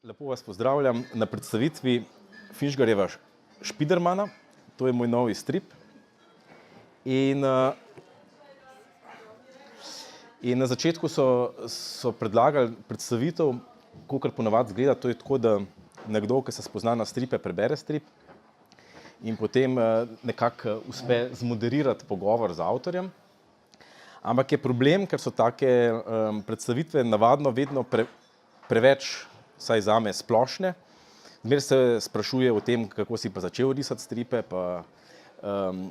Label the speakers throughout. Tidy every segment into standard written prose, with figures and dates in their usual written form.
Speaker 1: Lepo vas pozdravljam na predstavitvi Finžgarjeva Špidermana. To je moj novi strip. In na začetku so predlagali predstavitev, kakor ponavadi izgleda. To je tako, da nekdo, ki se spozna na stripe, prebere strip in potem nekako uspe zmoderirati pogovor z avtorjem. Ampak je problem, ker so take predstavitve navadno vedno preveč, vsaj zame, splošne. Zmeraj se sprašuje o tem, kako si pa začel risati stripe, pa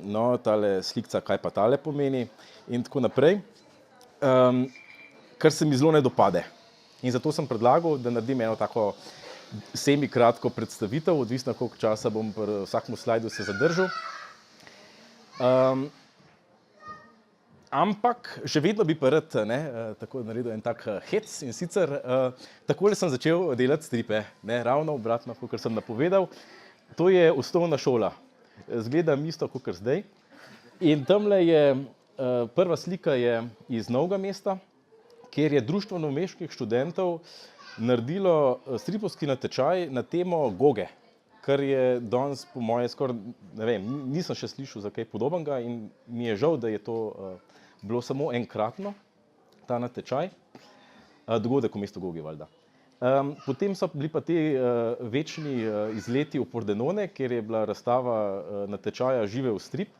Speaker 1: no, tale slikca, kaj pa tale pomeni in tako naprej. Kar se mi zelo ne dopade. In zato sem predlagal, da naredim eno tako semi-kratko predstavitev, odvisno koliko časa bom pri vsakemu slajdu se zadržal. Ampak še vedno bi pa rad tako naredil en tak hec in sicer takole sem začel delati stripe, ravno obratno, kakor sem napovedal. To je osnovna šola. Izgledam isto kakor zdaj. In tamle je prva slika je iz Novega mesta, kjer je Društvo novomeških študentov naredilo stripovski natečaj na temo goge, kar je danes po moje skoraj, ne vem, nisem še slišal za kaj podobnega in mi je žal, da je to bilo samo enkratno, ta natečaj, dogodek v mestu Gogi, valjda. Potem so bili pa ti večni izleti v Pordenone, kjer je bila razstava natečaja Živel strip.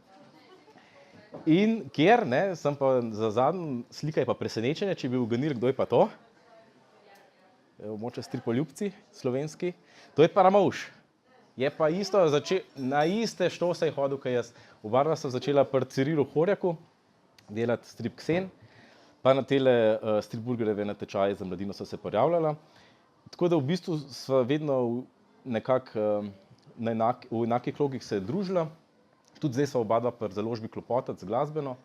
Speaker 1: In kjer, sem pa za zadnji slika je pa presenečenje, če bi uganili, kdo je pa to. Mogoče stripoljubci slovenski. To je pa Ramovš. Je pa isto, na iste štose je hodil, kaj jaz. Oba sem začela pri Cirilu Horjaku delati strip Ksen, pa na tele Stripburgerjeve natečaje za mladino so se pojavljala. Tako da v bistvu sva vedno nekako v enakih krogih se družila. Tudi zdaj sva oba pri založbi Klopotec glasbeno.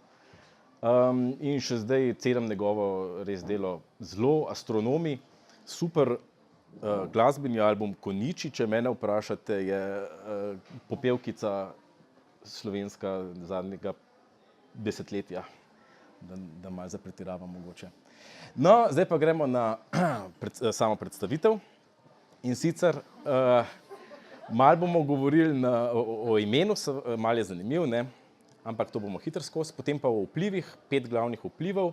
Speaker 1: In še zdaj cenim njegovo res delo. Zelo astronomi, super glasbeni album Konjiči, če mene vprašate, je popevkica slovenska zadnjega desetletja, da malo zapretiravam mogoče. No, zdaj pa gremo na samo predstavitev. In sicer malo bomo govorili o imenu, malo je zanimiv, ampak to bomo hitro skozi, potem pa o vplivih, 5 glavnih vplivov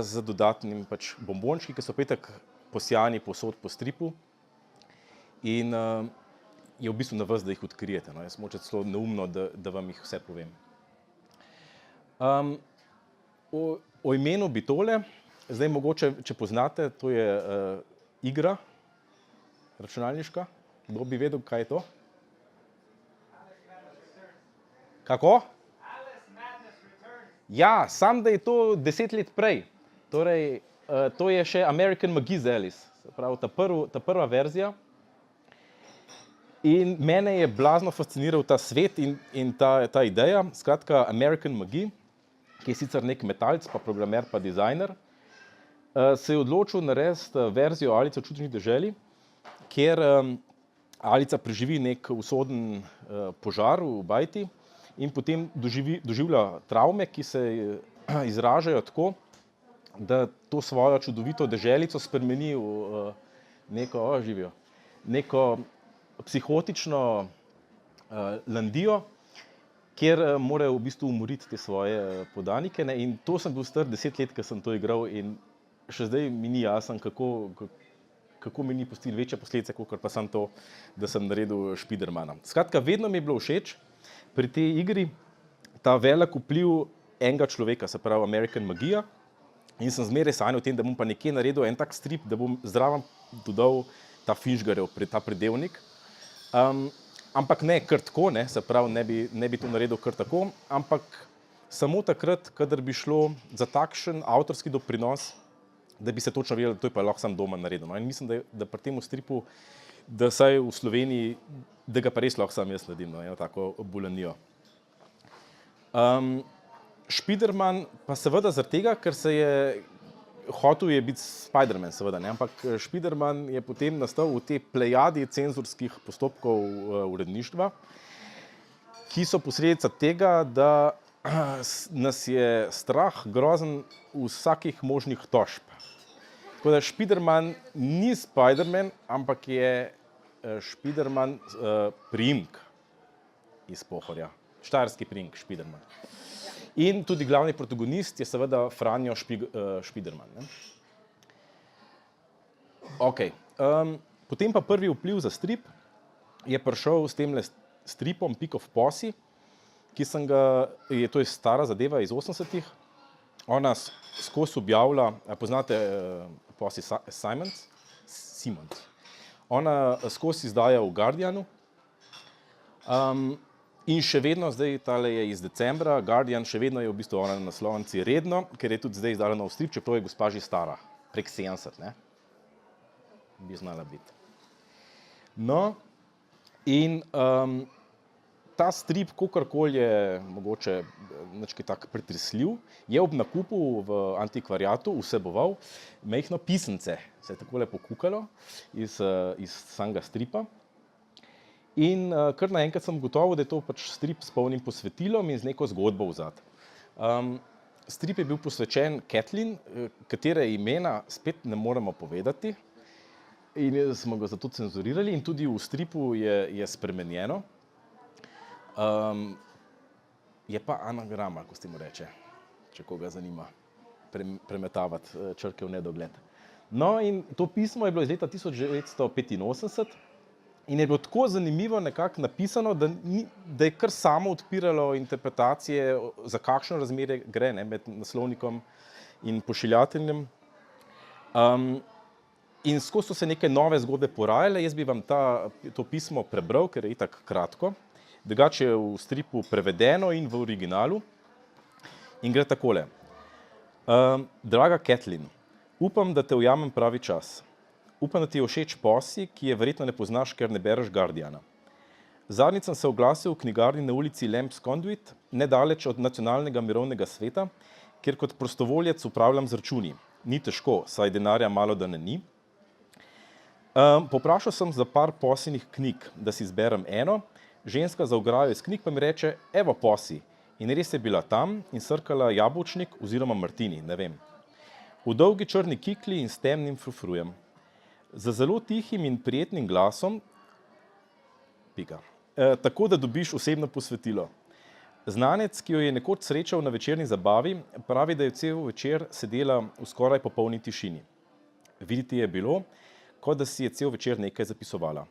Speaker 1: z dodatnim bombončki, ki so petek posijani povsod po stripu in je v bistvu na vas, da jih odkrijete. Jaz mogoče celo neumno, da vam jih vse povem. O imenu bi tole, zdaj mogoče, če poznate, to je igra računalniška. Kdo bi vedel, kaj je to? Kako? Ja, samo da je to 10 let prej. Torej, to je še American McGee's Alice, se pravi ta prva verzija. In mene je blazno fasciniral ta svet in ta ideja. Skratka, American McGee, ki je sicer nek metalec, pa programer, pa dizajner, se je odločil narediti verzijo Alice v čudežni deželi, kjer Alica preživi nek usoden požar v bajti in potem doživlja travme, ki se izražajo tako, da to svojo čudovito deželico spremeni v neko psihotično landijo, kjer mora v bistvu umoriti te svoje podanike. In to sem bil star 10 let, ko sem to igral in še zdaj mi ni jasno, kako mi ni pustilo večje posledice, kakor pa samo to, da sem naredil Špidermana. Skratka, vedno mi je bilo všeč pri tej igri ta velik vpliv enega človeka, se pravi American McGeeja. In sem zmeraj sanjal o tem, da bom pa nekje naredil en tak strip, da bom zraven dodal ta Finžgarjev, ta pridevnik. Ampak ne kar tako, se pravi, ne bi to naredil kar tako, ampak samo takrat, kadar bi šlo za takšen avtorski doprinos, da bi se točno vedelo, da to je pa lahko sam doma naredil. In mislim, da pri tem stripu, da saj v Sloveniji, da ga pa res lahko sam jaz naredim, eno tako bolanijo. Špiderman pa seveda zaradi tega, ker se je hotel je biti Spiderman, seveda, ampak Špiderman je potem nastal v tej plejadi cenzurskih postopkov uredništva, ki so posledica tega, da nas je strah grozen vsakih možnih tožb. Tako da Spiderman ni Spiderman, ampak je Spiderman priimek iz Pohorja. Štajerski priimek Spiderman. In tudi glavni protagonist je seveda Franjo Spiderman. Ne? Ok. Potem pa prvi vpliv za strip je prišel s temle stripom Pick of Posse, ki sem ga, to je stara zadeva iz 80-ih. Ona skozi objavlja, poznate Posse Simons? Ona skozi izdaja v Guardianu. In še vedno, zdaj tale je iz decembra, Guardian še vedno je v bistvu ona na naslovnici redno, ker je tudi zdaj izdala nov strip, čeprav je gospa že stara, prek 70, ne? Bi znala biti. No, in ta strip, kakorkoli je mogoče nekaj tak pretresljiv, je ob nakupu v antikvariatu vseboval majhno pisence, se je takole pokukalo iz samega stripa. In kar naenkrat sem gotovil, da je to pač strip s polnim posvetilom in z neko zgodbo vzad. Strip je bil posvečen Kathleen, katere imena spet ne moremo povedati, in smo ga zato cenzurirali in tudi v stripu je spremenjeno. Je pa anagrama, ko se mu reče, če koga zanima premetavati črke v nedogled. No, in to pismo je bilo iz leta 1985 in je bilo tako zanimivo nekako napisano, da je kar samo odpiralo interpretacije, za kakšno razmerje gre, ne, med naslovnikom in pošiljateljem. In skozi so se neke nove zgodbe porajale, jaz bi vam to pismo prebral, ker je itak kratko. Drugače je v stripu prevedeno in v originalu. In gre takole. Draga Kathleen, upam, da te ujamem pravi čas. Upam, da ti je všeč Posse, ki je verjetno ne poznaš, ker ne bereš Guardiana. Zadnjič sem se oglasil v knjigarni na ulici Lamb's Conduit, nedaleč od Nacionalnega mirovnega sveta, kjer kot prostovoljec upravljam z računi. Ni težko, saj denarja malo da ne ni. Poprašal sem za par Possinih knjig, da si izberem eno, ženska za ograjo iz knjig pa mi reče, evo Posse. In res je bila tam in srkala jabolčnik oziroma martini, ne vem. V dolgi črni kikli in s temnim frufrujem. Z zelo tihim in prijetnim glasom, tako da dobiš osebno posvetilo. Znanec, ki jo je nekoč srečal na večerni zabavi, pravi, da je cel večer sedela v skoraj popolni tišini. Videti je bilo, kot da si je cel večer nekaj zapisovala.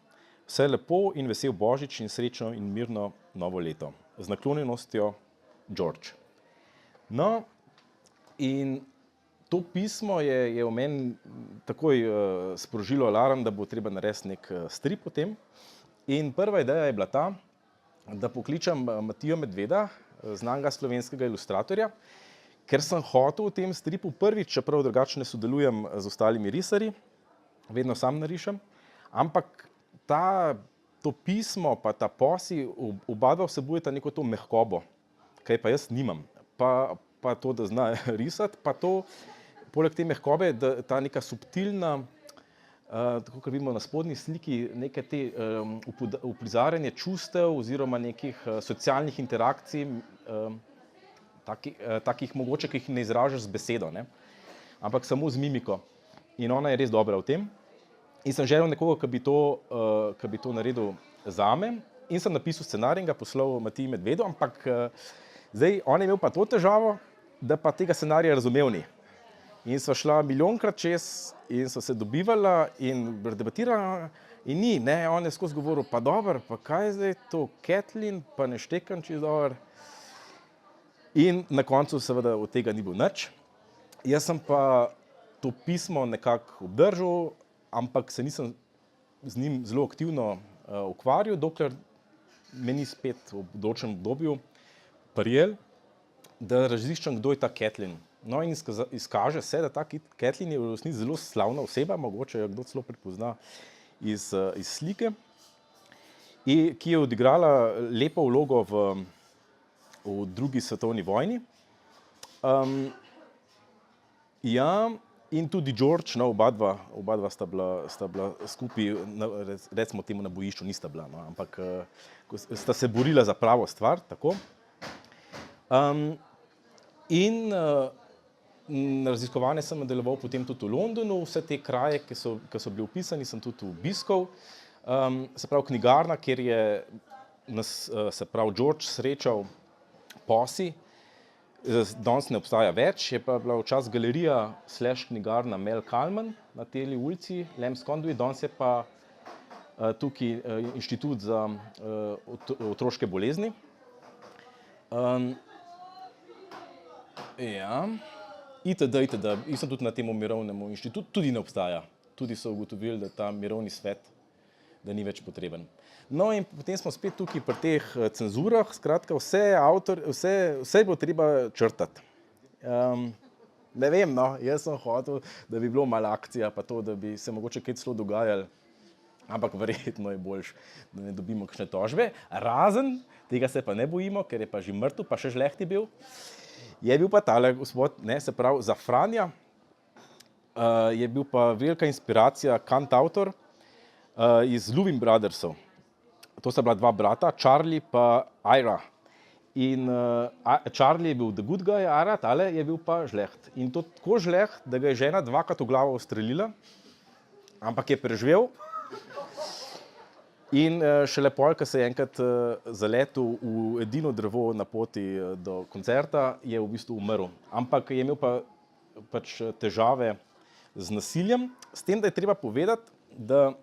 Speaker 1: Vse lepo in vesel Božič in srečno in mirno novo leto. Z naklonjenostjo George. No, in to pismo je v meni takoj sprožilo alarm, da bo treba narediti nek strip o tem. In prva ideja je bila ta, da pokličem Matijo Medveda, znanega slovenskega ilustratorja, ker sem hotel v tem stripu prvič, čeprav drugače ne sodelujem z ostalimi risarji, vedno sam narišem, ampak to pismo pa ta Posse, oba dva vsebujeta neko to mehkobo, kaj pa jaz nimam. Pa to, da zna risati, pa to, poleg te mehkobe, da ta neka subtilna, tako kot vidimo na spodnji sliki, neke te uprizarjanje čustev oziroma nekih socialnih interakcij, takih mogoče, ki jih ne izražaš z besedo, ne? Ampak samo z mimiko. In ona je res dobra v tem. In sem želel nekoga, ki bi to naredil zame. In sem napisal scenarij in ga poslal Matiji Medvedu, ampak zdaj, on je imel pa to težavo, da pa tega scenarija razumel ni. In sva šla milijonkrat čez in sva se dobivala in debatirala in ni, ne, on je skozi govoril, pa dobro, pa kaj je zdaj to Kathleen, pa ne štekam čisto dobro. In na koncu seveda od tega ni bil nič. Jaz sem pa to pismo nekako obdržal, ampak se nisem z njim zelo aktivno ukvarjal, dokler me ni spet v določenem obdobju prijel, da raziščem, kdo je ta Kathleen. No in izkaže se, da ta Kathleen je v resnici zelo slavna oseba, mogoče jo kdo celo prepozna iz slike, ki je odigrala lepo vlogo v drugi svetovni vojni. Ja, in tudi George, no, oba dva sta bila skupaj, recimo temu na bojišču, nista bila, no, ampak sta se borila za pravo stvar, tako. In raziskovanje sem nadaljeval potem tudi v Londonu, vse te kraje, ki so bili opisani, sem tudi obiskal. Se pravi, knjigarna, kjer je nas, se pravi, George srečal Posi, danes ne obstaja več, je pa bila včasih galerija / knjigarna Mel Kalman na tej ulici, Lamb's Conduit, danes je pa tukaj inštitut za otroške bolezni. Ja, itd. Jaz sem tudi na tem mirovnem inštitutu, tudi ne obstaja. Tudi so ugotovili, da ta mirovni svet, da ni več potreben. No in potem smo spet tukaj pri teh cenzurah, skratka vse bo treba črtati. Ne vem, no, jaz sem hotel, da bi bilo malo akcija, pa to, da bi se mogoče kaj celo dogajalo, ampak verjetno je boljše, da ne dobimo kakšne tožbe. Razen, tega se pa ne bojimo, ker je pa že mrtev, pa še žlehti bil. Je bil pa tale gospod, ne, se pravi, za Franja, je bil pa velika inspiracija kantavtor iz Louvin Brothersov. To sta bila dva brata, Charlie pa Ira. In Charlie je bil the good guy, Ira, tale je bil pa žleht. In to tako žleht, da ga je žena dvakrat v glavo ustrelila, ampak je preživel. In šele pol, ko se je enkrat zaletel v edino drevo na poti do koncerta, je v bistvu umrl. Ampak je imel pa pač težave z nasiljem, s tem, da je treba povedati, da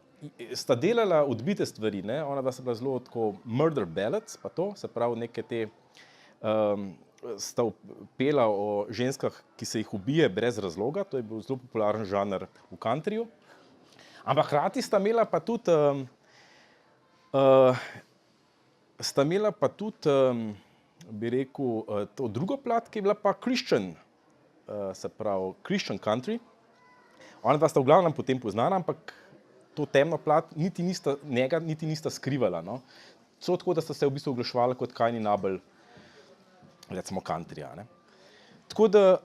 Speaker 1: sta delala odbite stvari, ne? Ona da se bila zelo tako murder ballads, pa to, se pravi neke te, sta pela o ženskah, ki se jih ubije brez razloga, to je bil zelo popularen žanr v countryju. Ampak hkrati sta imela pa tudi bi rekel, to drugo plat, ki je bila pa Christian, se pravi Christian country. Ona dva sta v glavnem potem poznana, ampak to temno plat niti nista skrivala, no. Celo tako, da sta se v bistvu oglaševala kot Kain in Abel, recimo countryja, ne. Tako da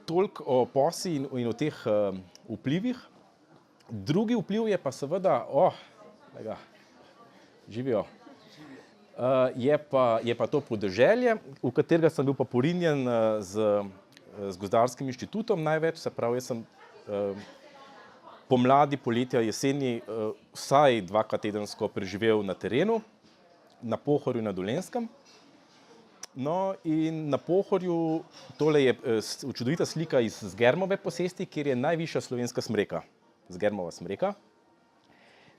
Speaker 1: toliko o Posi in o teh vplivih. Drugi vpliv je pa seveda, živijo, je pa to podeželje, v katerega sem bil pa porinjen z gozdarskim inštitutom največ, se pravi, jaz sem pomladi, poletja, jeseni vsaj dvakrat tedensko preživel na terenu, na Pohorju in na Dolenjskem. No in na Pohorju, tole je čudovita slika iz Zgermove posesti, kjer je najvišja slovenska smreka, Zgermova smreka.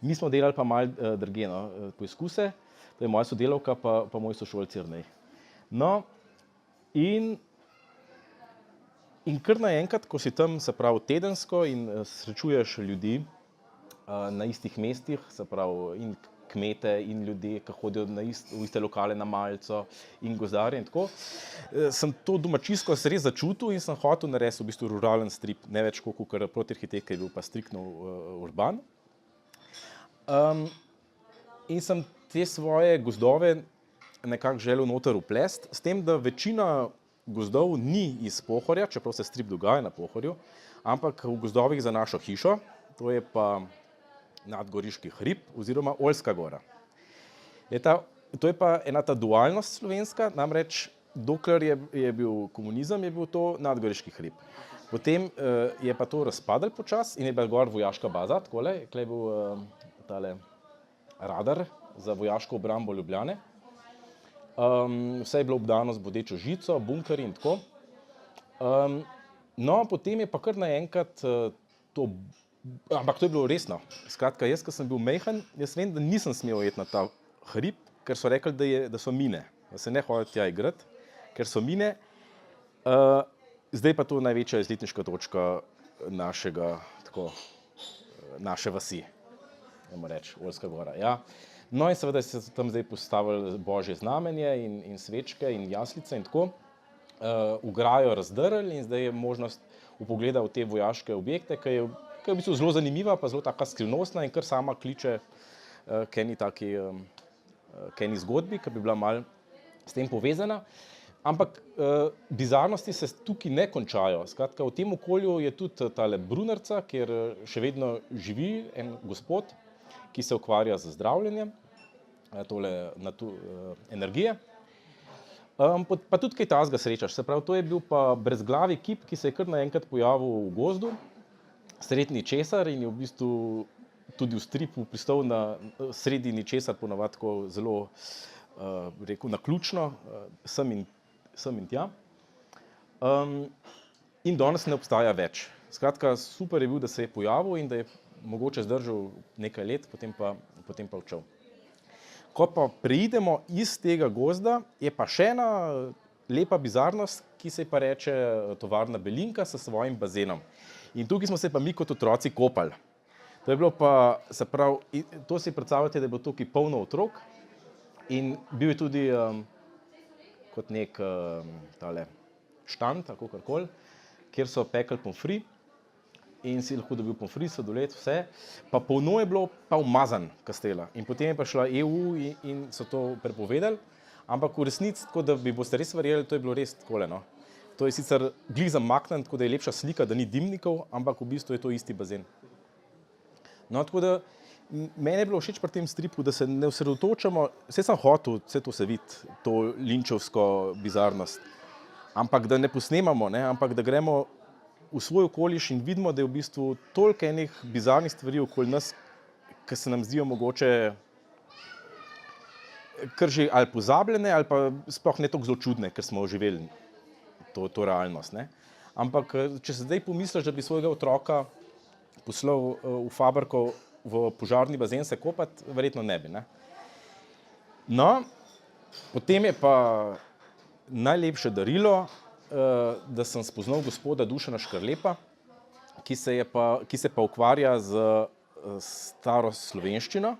Speaker 1: Mi smo delali pa malo drugje, no, poizkuse, to je moja sodelavka pa moj sošolec Jernej. No, in kar naenkrat, ko si tam, se pravi, tedensko in srečuješ ljudi na istih mestih, se pravi, in kmete in ljudi, ki hodijo v iste lokale na malico in gozdarje in tako, sem to domačijskost res začutil in sem hotel narediti v bistvu ruralen strip, ne več kakor Protiarhitekt, ki je bil pa striktno urban. In sem te svoje gozdove nekako želel noter vplesti, s tem, da večina gozdov ni iz Pohorja, čeprav se strip dogaja na Pohorju, ampak v gozdovih za našo hišo, to je pa Nadgoriški hrib oziroma Oljska gora. To je pa ena ta dualnost slovenska, namreč dokler je bil komunizem, je bil to Nadgoriški hrib. Potem je pa to razpadlo počasi in je bila gor vojaška baza, takole, tukaj je bil tale radar za vojaško obrambo Ljubljane. Vse je bilo obdano z bodečo žico, bunkerji in tako. No, potem je pa kar naenkrat to, ampak to je bilo resno. Skratka, jaz, ko sem bil majhen, jaz vem, da nisem smel iti na ta hrib, ker so rekli, da so mine, da se ne hodi tja igrati, ker so mine. Zdaj pa to največja izletniška točka naše vasi, dajmo reči, Oljska gora, ja. No in seveda se tam zdaj postavili božje znamenje in svečke in jaslice in tako. Ograjo razdrli in zdaj je možnost vpogleda v te vojaške objekte, ki je v bistvu zelo zanimiva, pa zelo taka skrivnostna in kar sama kliče k eni zgodbi, ki bi bila malo s tem povezana. Ampak bizarnosti se tukaj ne končajo. Skratka, v tem okolju je tudi tale Brunarca, kjer še vedno živi en gospod, ki se ukvarja z zdravljenjem tole energije. Pa tudi kaj takega srečaš. Se pravi, to je bil pa brezglavi kip, ki se je kar naenkrat pojavil v gozdu, sredi ničesar in je v bistvu tudi v stripu pristal na sredi ničesar, ponavadi tako zelo, bi rekel, naključno, sem in tja. In danes ne obstaja več. Skratka, super je bil, da se je pojavil in da je mogoče zdržal nekaj let, potem pa odšel. Ko pa preidemo iz tega gozda, je pa še ena lepa bizarnost, ki se ji pa reče tovarna Belinka s svojim bazenom. In tukaj smo se pa mi kot otroci kopali. To je bilo pa, se pravi, to si predstavljate, da je bilo tukaj polno otrok in bil je tudi kot nek tale štand, ali kakorkoli, kjer so pekli pomfri in si lahko dobil pomfri, sladoled, vse. Pa polno je bilo pa umazan kastela. In potem je pa šla EU in so to prepovedali, ampak v resnici, tako da bi boste res verjeli, to je bilo res takole, no. To je sicer glih zamaknjen, tako da je lepša slika, da ni dimnikov, ampak v bistvu je to isti bazen. No, tako da meni je bilo všeč pri tem stripu, da se ne osredotočamo, saj sem hotel vse to se videti, to linčevsko bizarnost, ampak da ne posnemamo, ne, ampak da gremo v svoj okoliš in vidimo, da je v bistvu toliko enih bizarnih stvari okoli nas, ki se nam zdijo mogoče kar že ali pozabljene, ali pa sploh ne toliko zelo čudne, ker smo živeli to realnost, ne. Ampak, če se zdaj pomisliš, da bi svojega otroka poslal v Fabrko v požarni bazen se kopati, verjetno ne bi, ne. No, potem je pa najlepše darilo, da sem spoznal gospoda Dušana Škrlepa, ki se pa ukvarja z staro slovenščino.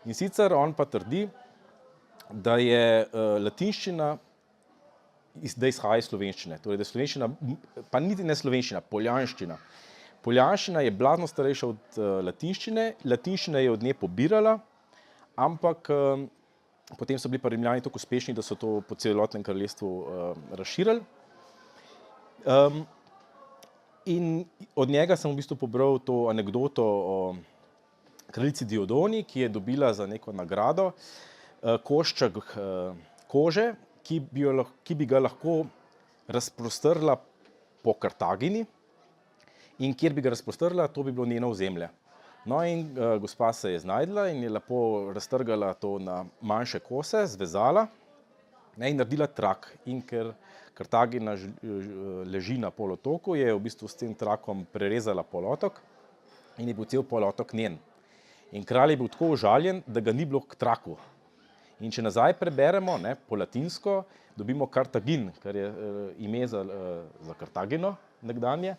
Speaker 1: In sicer on pa trdi, da je latinščina, da izhaja iz slovenščine. Torej, da je slovenščina, pa niti ne slovenščina, poljanščina. Poljanščina je blazno starejša od latinščine, latinščina je od nje pobirala, ampak potem so bili pa Rimljani tako uspešni, da so to po celotnem kraljestvu razširili. In od njega sem v bistvu pobral to anekdoto o kraljici Diodoni, ki je dobila za neko nagrado košček kože, ki bi ga lahko razprostrla po Kartagini, in kjer bi ga razprostrla, to bi bilo njeno ozemlje. No, in gospa se je znajdla in je lepo raztrgala to na manjše kose, zvezala, ne, in naredila trak. In ker Kartagina leži na polotoku, je v bistvu s tem trakom prerezala polotok in je bil cel polotok njen. In kralj je bil tako užaljen, da ga ni bilo k traku. In če nazaj preberemo, ne, po latinsko, dobimo Kartagin, kar je ime za Kartagino nekdanje.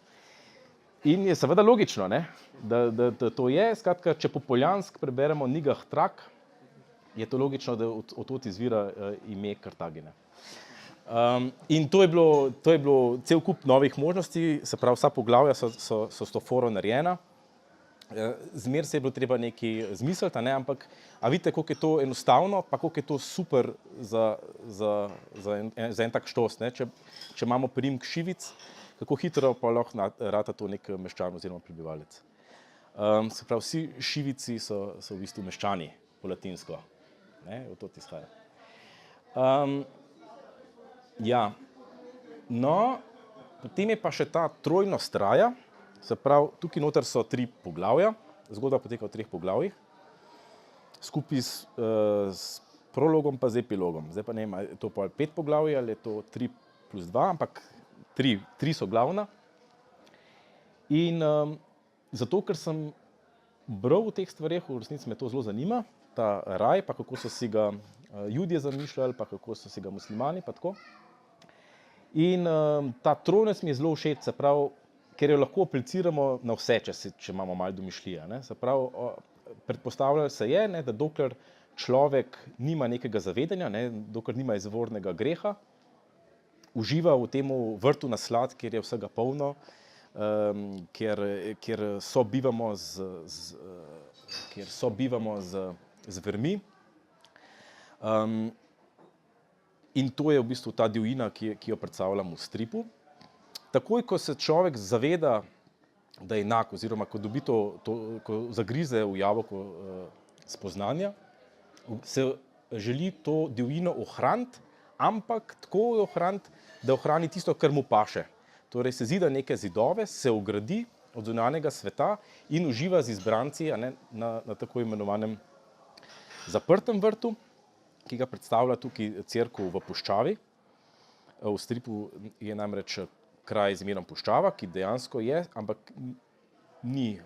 Speaker 1: In je seveda logično, ne, da to je, skratka, če po poljansk preberemo Nigah trak, je to logično, da od tod izvira ime Kartagine. In to je bilo cel kup novih možnosti, se pravi, vsa poglavja so s to foro narejena. Zmeraj se je bilo treba nekaj zmisliti, a ne, ampak a vidite, koliko je to enostavno, pa koliko je to super za en tak štos, ne. Če imamo priimek Šivic, kako hitro pa lahko rata to nek meščan oziroma prebivalec. Se pravi, vsi Šivici so v bistvu meščani po latinsko, ne, od tod izhaja. Ja, no, potem je pa še ta trojnost raja, se pravi, tukaj noter so 3 poglavja, zgodba poteka v 3 poglavjih, skupaj s prologom pa z epilogom. Zdaj pa ne vem, ali je to pol 5 poglavij ali je to 3 plus 2, ampak 3 so glavna. In zato, ker sem bral v teh stvareh, v resnici me to zelo zanima, ta raj, pa kako so si ga Judje zamišljali, pa kako so si ga muslimani, pa tako. In ta trojnost mi je zelo všeč, se pravi, ker jo lahko apliciramo na vse, če imamo malo domišljije, ne. Se pravi, predpostavljalo se je, ne, da dokler človek nima nekega zavedanja, ne, dokler nima izvornega greha, uživa v tem vrtu naslad, kjer je vsega polno, kjer sobivamo z zvermi. In to je v bistvu ta divjina, ki jo predstavljam v stripu. Takoj, ko se človek zaveda, da je enak, oziroma ko dobi ko zagrize v jabolko spoznanja, se želi to divjino ohraniti ampak tako ohraniti, da ohrani tisto, kar mu paše. Torej se zida neke zidove, se ogradi od zunanjega sveta in uživa z izbranci, a ne, na tako imenovanem zaprtem vrtu, ki ga predstavlja tukaj cerkev v puščavi. V stripu je namreč kraj z imenom Puščava, ki dejansko je, ampak ni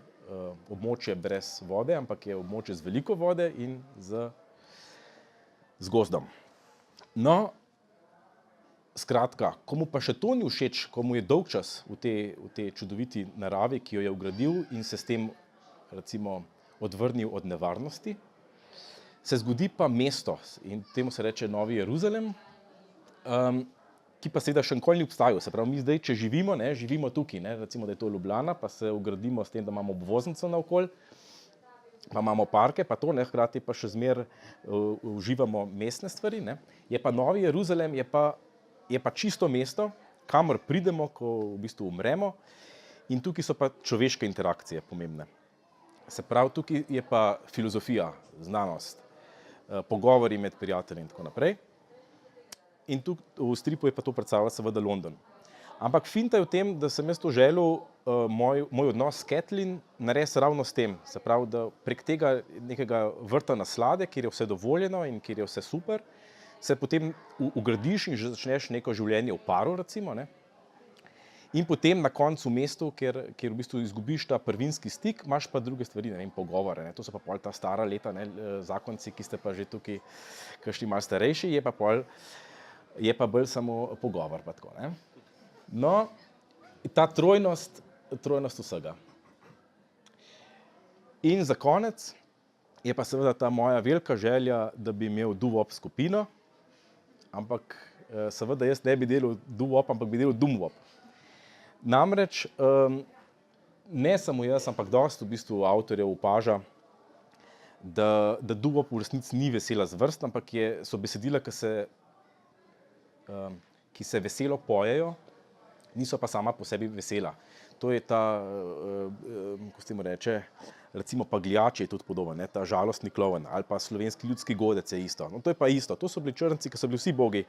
Speaker 1: območje brez vode, ampak je območje z veliko vode in z gozdom. No, skratka, komu pa še to ni všeč, komu je dolgčas v tej čudoviti naravi, ki jo je ugradil in se s tem, recimo, odvrnil od nevarnosti, se zgodi pa mesto in temu se reče Novi Jeruzalem, ki pa seveda še nikoli ni obstajal. Se pravi, mi zdaj, če živimo, ne, živimo tukaj, ne, recimo, da je to Ljubljana, pa se ugradimo s tem, da imamo obvoznico naokoli, pa imamo parke, pa to, ne, hkrati pa še zmeraj uživamo mestne stvari, ne. Je pa Novi Jeruzalem, je pa čisto mesto, kamor pridemo, ko v bistvu umremo, in tukaj so pa človeške interakcije pomembne. Se pravi, tukaj je pa filozofija, znanost, pogovori med prijatelji in tako naprej. In tukaj v stripu je pa to predstavlja seveda London. Ampak finta je v tem, da sem jaz to želel moj odnos s Kathleen narediti ravno s tem. Se pravi, da prek tega nekega vrta naslade, kjer je vse dovoljeno in kjer je vse super, se potem ugradiš in že začneš neko življenje v paru, recimo, ne. In potem na koncu v mestu, kjer v bistvu izgubiš ta prvinski stik, imaš pa druge stvari, ne vem, pogovore, ne. To so pa pol ta stara leta, ne, zakonci, ki ste pa že tukaj kakšni malo starejši, je pa bolj samo pogovor pa tako, ne. No, ta trojnost vsega. In za konec je pa seveda ta moja velika želja, da bi imel doo-wop skupino, ampak seveda jaz ne bi delal doo-wop, ampak bi delal doom-wop. Namreč ne samo jaz, ampak dosti v bistvu avtorjev opaža, da doo-wop v resnici ni vesela zvrst, ampak so besedila, ki se veselo pojejo, niso pa sama po sebi vesela. To je ta, kako se temu reče, recimo Pagliacci je tudi podoben, ne, ta žalostni klovn, ali pa slovenski ljudski godec je isto. No, to je pa isto, to so bili črnci, ki so bili vsi bogi,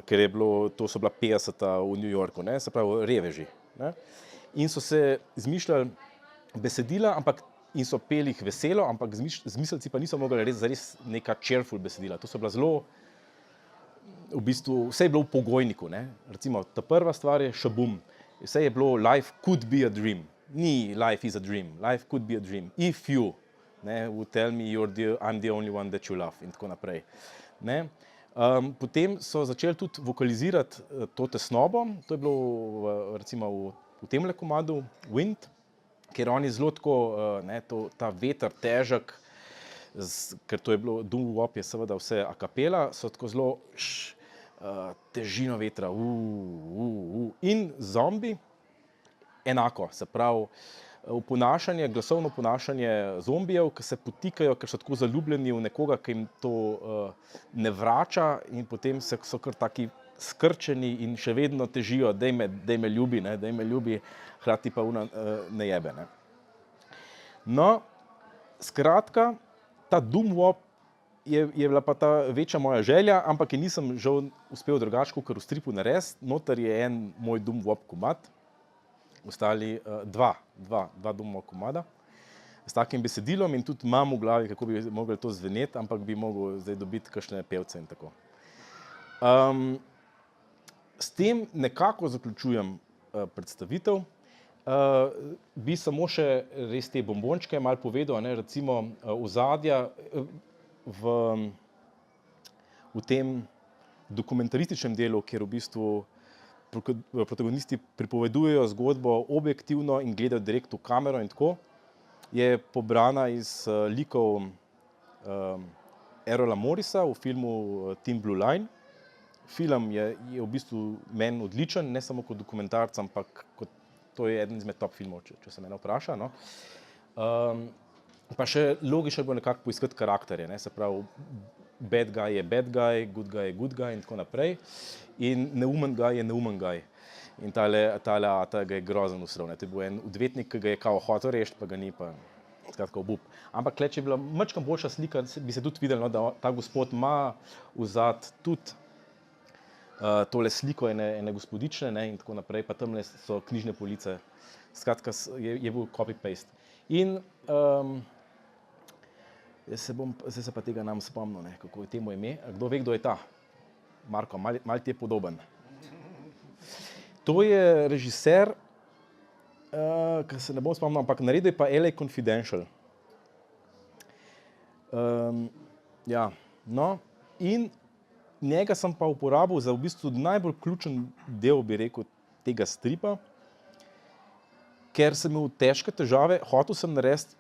Speaker 1: ker to so bila 50. v New Yorku, ne, se pravi reveži, ne. In so se izmišljali besedila, in so peli jih veselo, ampak zmislci pa niso mogli zares neka cheerful besedila. To so bila zelo, v bistvu, vse je bilo v pogojniku, ne. Recimo, ta prva stvar je šabum. Vse je bilo life could be a dream. Ni life is a dream. Life could be a dream. If you, ne, would tell me I'm the only one that you love in tako naprej. Ne. Potem so začeli tudi vokalizirati to tesnobo. To je bilo recimo v temle komadu Wind, kjer oni zelo tako, ne, ta veter težek, ker to je bilo, doo-wop je seveda vse a capella, so tako zelo težino vetra, in zombi enako, se pravi, glasovno ponašanje zombijev, ki se potikajo, ker so tako zaljubljeni v nekoga, ki jim to ne vrača in potem so kar taki skrčeni in še vedno težijo, daj me ljubi, ne, daj me ljubi, hkrati pa ne jebe, ne. No, skratka, ta doom-wop je bila pa ta večja moja želja, ampak je nisem žal uspel drugače kakor v stripu narediti. Noter je en moj doom-wop komad, ostali dva doom-wop komada s takim besedilom in tudi imam v glavi, kako bi moglo to zveneti, ampak bi mogel zdaj dobiti kakšne pevce in tako. S tem nekako zaključujem predstavitev. Bi samo še res te bombončke malo povedal, ne, recimo ozadja v tem dokumentarističnem delu, kjer v bistvu protagonisti pripovedujejo zgodbo objektivno in gledajo direkt v kamero in tako, je pobrana iz likov Errola Morrisa v filmu Thin Blue Line. Film je v bistvu meni odličen, ne samo kot dokumentarec, ampak to je eden izmed top filmov, če se mene vpraša, no. Pa še logično bo nekako poiskati karakterje, ne, se pravi, bad guy je bad guy, good guy je good guy in tako naprej. In neumen guy je neumen guy. In tale ata ga je grozen usral, ne. To je bil en odvetnik, ki ga je kao hotel rešiti, pa ga ni, pa skratka obup. Ampak tle, če je bila majčkeno boljša slika, bi se tudi videlo, no, da ta gospod ima vzad tudi tole sliko ene gospodične, ne, in tako naprej, pa tamle so knjižne police. Skratka, je bil copy-paste. In zdaj se pa tega nam spomnil, ne, kako je temu ime. Kdo ve, kdo je ta? Marko, malo ti je podoben. To je režiser, ki se ne bom spomnil, ampak naredil je pa LA Confidential. Ja, no, in njega sem pa uporabil za v bistvu najbolj ključen del, bi rekel, tega stripa, ker sem imel težke težave, hotel sem narediti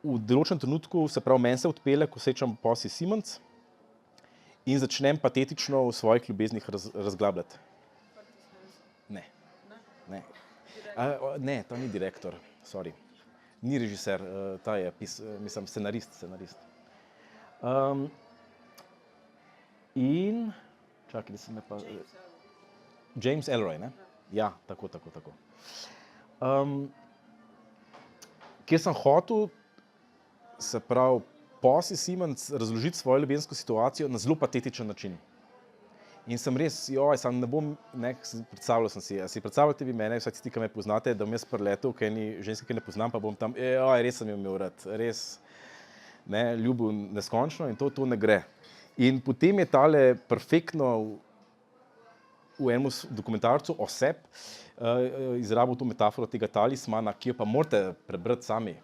Speaker 1: v določenem trenutku, se pravi, meni se odpelje, ko sečem Posse Simmons in začnem patetično v svojih ljubeznih razglabljati. Ne. Ne. Ne, to ni direktor, sorry. Ni režiser, ta je, mislim, scenarist. In, čakaj, da se me pa... James Ellroy, ne? Ja, tako. Kjer sem hotel, se pravi, Posse Simmons razložiti svojo ljubezensko situacijo na zelo patetičen način. In sem res, sam ne bom, predstavljal sem si, si predstavljate vi mene, vsaj tisti, ki me poznate, da bom jaz priletel k eni ženski, ki ne poznam, pa bom tam, res sem jo imel rad, res, ne, ljubil neskončno in to ne gre. In potem je tale perfektno v enem dokumentarcu o sebi izrabil to metaforo tega talismana, ki jo pa morate prebrati sami.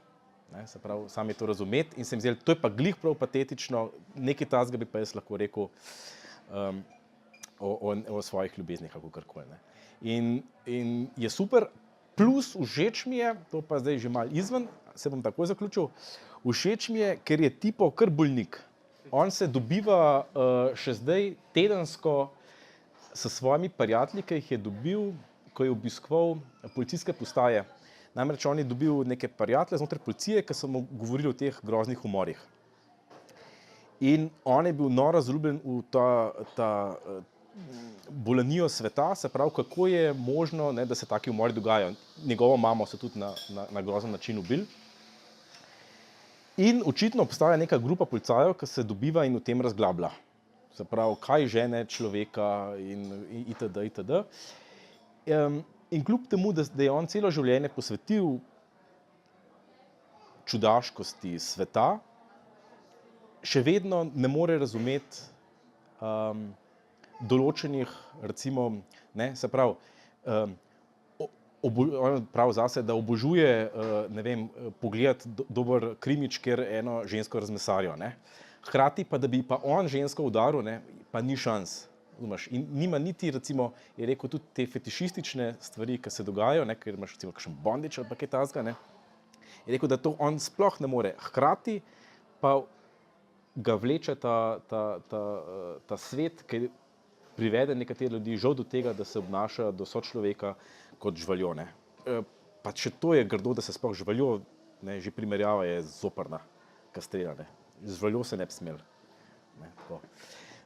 Speaker 1: Ne, se pravi, sami to razumeti in se mi zdelo, to je pa glih prav patetično, nekaj takega bi pa jaz lahko rekel o svojih ljubeznih, kakorkoli. In je super, plus všeč mi je, to pa zdaj že malo izven, se bom takoj zaključil, všeč mi je, ker je tipo kar bolnik. On se dobiva še zdaj tedensko s svojimi prijatelji, ki jih je dobil, ko je obiskoval policijske postaje. Namreč on je dobil neke prijatelje znotraj policije, ki so mu govorili o teh groznih umorih. In on je bil noro zaljubljen v ta bolanijo sveta, se pravi, kako je možno, ne, da se taki umori dogajajo. Njegovo mamo so tudi na grozen način ubili. In očitno obstaja neka grupa policajev, ki se dobiva in o tem razglablja. Se pravi, kaj žene človeka in itd. In kljub temu, da je on celo življenje posvetil čudaškosti sveta, še vedno ne more razumeti določenih, recimo, ne, se pravi, on pravi zase, da obožuje, ne vem, pogledati dober krimič, kjer eno žensko razmesarijo, ne. Hkrati pa, da bi pa on žensko udaril, ne, pa ni šans. In nima niti, recimo, je rekel, tudi te fetišistične stvari, ki se dogajajo, ne, ker imaš recimo kakšen bondič ali pa kaj takega, ne, je rekel, da to on sploh ne more. Hkrati pa ga vleče ta svet, ki privede nekatere ljudi žal do tega, da se obnašajo do sočloveka kot živaljo, ne. Pa če to je grdo, da se sploh živaljo, ne, že primerjava je zoprna, kastrira, ne. Z živaljo se ne bi smel. Ne, tako.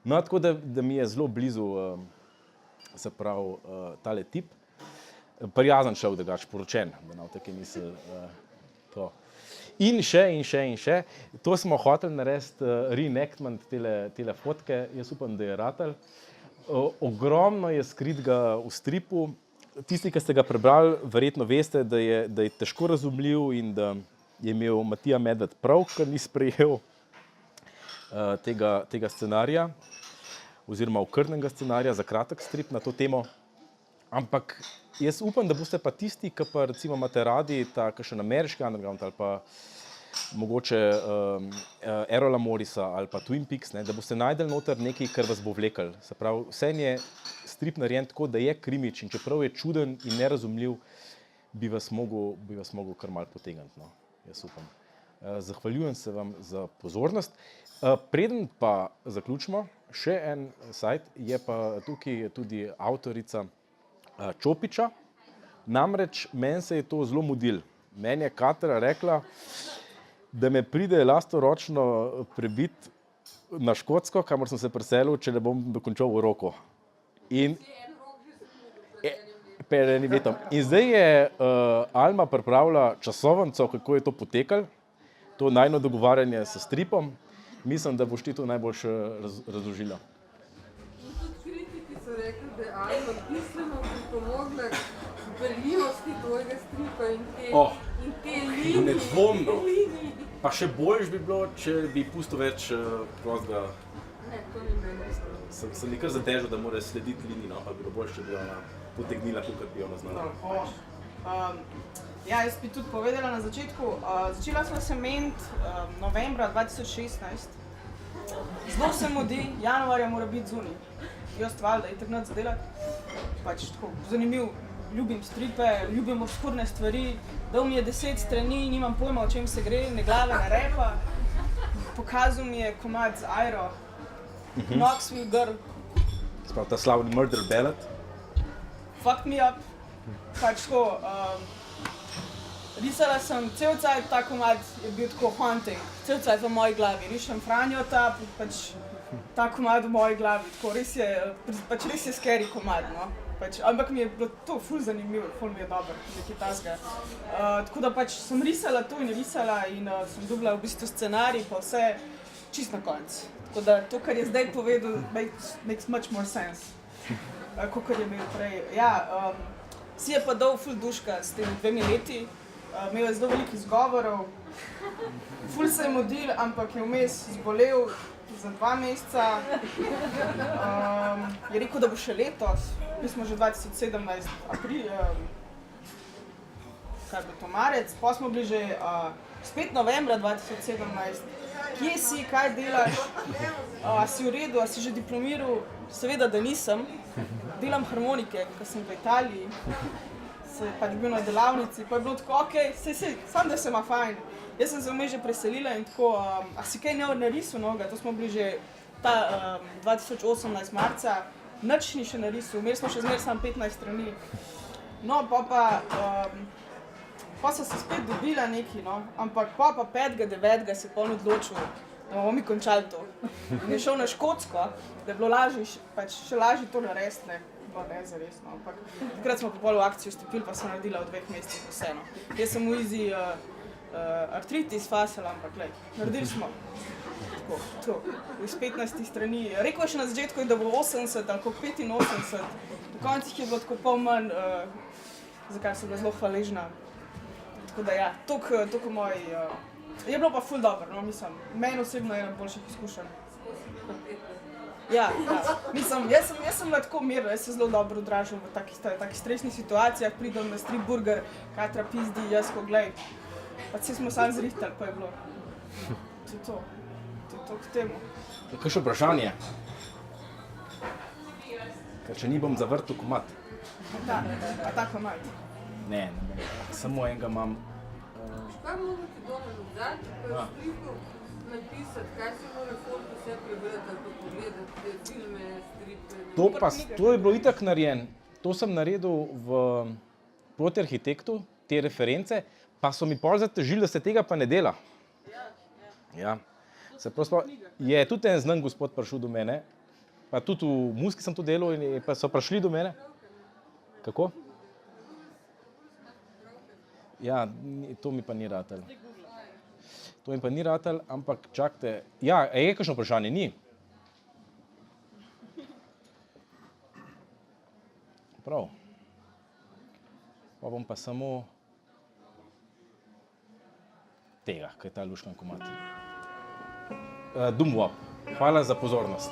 Speaker 1: No, tako da mi je zelo blizu, se pravi, tale tip. Prijazen človek, drugače poročen, da ne bo take misli, to. In še. To smo hoteli narediti reenactment tele fotke, jaz upam, da je ratalo. Ogromno je skritega v stripu. Tisti, ki ste ga prebrali, verjetno veste, da je težko razumljiv in da je imel Matija Medved prav, ker ni sprejel tega scenarija oziroma okrnjenega scenarija za kratek strip na to temo. Ampak jaz upam, da boste pa tisti, ki pa recimo imate radi ta kakšen ameriški underground ali pa mogoče Errola Morrisa ali pa Twin Peaks, ne, da boste najdel noter nekaj, kar vas bo vlekel. Se pravi, vseeno je strip narejen tako, da je krimič in čeprav je čuden in nerazumljiv, bi vas mogel kar malo potegniti, no, jaz upam. Zahvaljujem se vam za pozornost. Preden pa zaključimo, še en sajt, je pa tukaj tudi avtorica Čopiča. Namreč meni se je to zelo mudilo. Meni je Katra rekla, da me pride lastoročno prebiti na Škotsko, kamor sem se preselil, če ne bom dokončal v roku. In zdaj je Alma pripravila časovnico, kako je to potekalo, to najino dogovarjanje s stripom. Mislim, da boš ti to najboljše razložila.
Speaker 2: Tudi kritiki so rekli, bistveno pripomogla k berljivosti tvojega stripa in te linije.
Speaker 1: Nedvomno. Pa še boljš bi bilo, če bi pustil več prostega.
Speaker 2: Ne, to ni meni isto.
Speaker 1: Sem nekaj zatežil, da mora slediti liniji, no, pa bi bilo boljš, če bi ona potegnila, kot bi ona znala.
Speaker 3: Ja, jaz bi tudi povedala na začetku. Začela sva se meniti novembra 2016. Zelo se mudi, januarja mora biti zunaj. Jaz valjda itak nič za delati. Pač tako zanimiv, ljubim stripe, ljubim obskurne stvari. Dal mi je 10 strani, nimam pojma, o čem se gre, ne glave, ne repa. Pokazal mi je komad z Airo, Knoxville Girl.
Speaker 1: Sprav ta slavni Murder Ballad.
Speaker 3: Fucked me up. Pač tako, risala sem cel cajt, ta komad je bil tako haunting, cel cajt v moji glavi. Rišem Franjota, pač ta komad v moji glavi, tako res je scary komad, no. Pač, ampak mi je bilo to ful zanimivo, ful mi je dobro, nekaj tasga. Tako da pač sem risala to in sem dobila v bistvu scenarij pa vse čist na konc. Tako da to, kar je zdaj povedal, makes much more sense, kakor je imel prej. Ja, si je pa dal ful duška s temi 2 leti, imel je zelo veliko izgovorov, ful se je modil, ampak je vmes zbolel za 2 meseca. Je rekel, da bo še letos, mi smo že 2017 april, kaj bo to, marec, pa smo bili že spet novembra 2017. Kje si, kaj delaš, si v redu, si že diplomiral? Seveda, da nisem. Delam harmonike, ko sem v Italiji, se pač bil na delavnici, pa je bilo tako, okej, samo da se ima fajn. Jaz sem se vmes že preselila in tako, a si kaj narisal noga, to smo bili že 2018 marca, nič ni še narisal, vmes smo še zmer samo 15 strani. No, pa so se spet dobila neki, no, ampak pa 5.9. se pa on odločil, da bomo mi končali to. In je šel na Škotsko, da je bilo lažje, pač še lažje to narediti, ne, bilo ne zaresno, ampak takrat smo pa pol v akcijo stopili, pa sem naredila v 2 mesecih vseeno. Jaz sem v easy artritis fasala, ampak glej, naredili smo. Tako, to, iz 15 strani. Rekel je še na začetku, da bo 80 ali 85, do koncih je bilo tako pol manj, za kar sem bila zelo hvaležna. Tako da ja, toliko moji, je bilo pa ful dobro, no, mislim, meni osebno je ena boljših izkušenj. Ja, mislim, jaz sem bila tako mirna, jaz se zelo dobro odražam v takih stresnih situacijah, pridem na strip burger, Katra pizdi, jaz ko glej, pa vsi smo sam zrihtali, pa je bilo. To je to k temu.
Speaker 1: Kaj še vprašanje? Ker če ni bom zavrtel komad.
Speaker 3: Da, a ta komad.
Speaker 1: Ne, samo enega imam.
Speaker 2: Kaj mogo ti doma vzeti, ko je v stripu napisati, kaj si mora folk vse prebrati ali pa pogledati, te filme, stripe?
Speaker 1: To je bilo itak narejen. To sem naredil v Proti arhitektu, te reference, pa so mi pol zatežili, da se tega pa ne dela. Ja. Je tudi en znan gospod prišel do mene, pa tudi v Muski sem to delal in pa so prišli do mene. Kako? Ja, to mi pa ni ratalo. Ampak čakajte. Ja, je kakšno vprašanje? Ni? Prav. Pa bom pa samo tega, kaj je ta luškan komad. Dum-wop. Hvala za pozornost.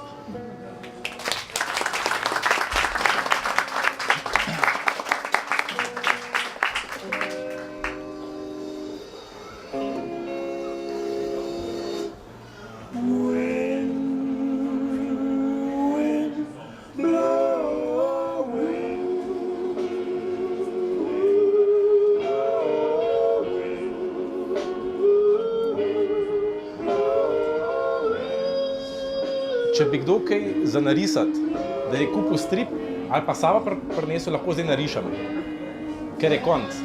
Speaker 1: Če bi kdo kaj za narisati, da je kupil strip ali pa sama prinesel, lahko zdaj narišem, ker je konc.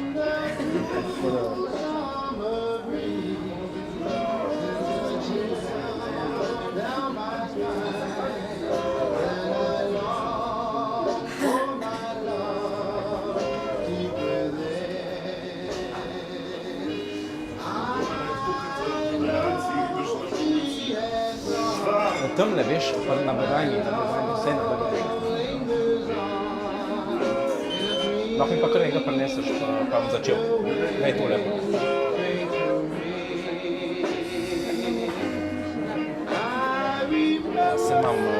Speaker 1: Tamle, veš, na blagajni, vse na blagajni. lahko mi pa kar enega prineseš, pa bom začel. Daj to lepo. Se imam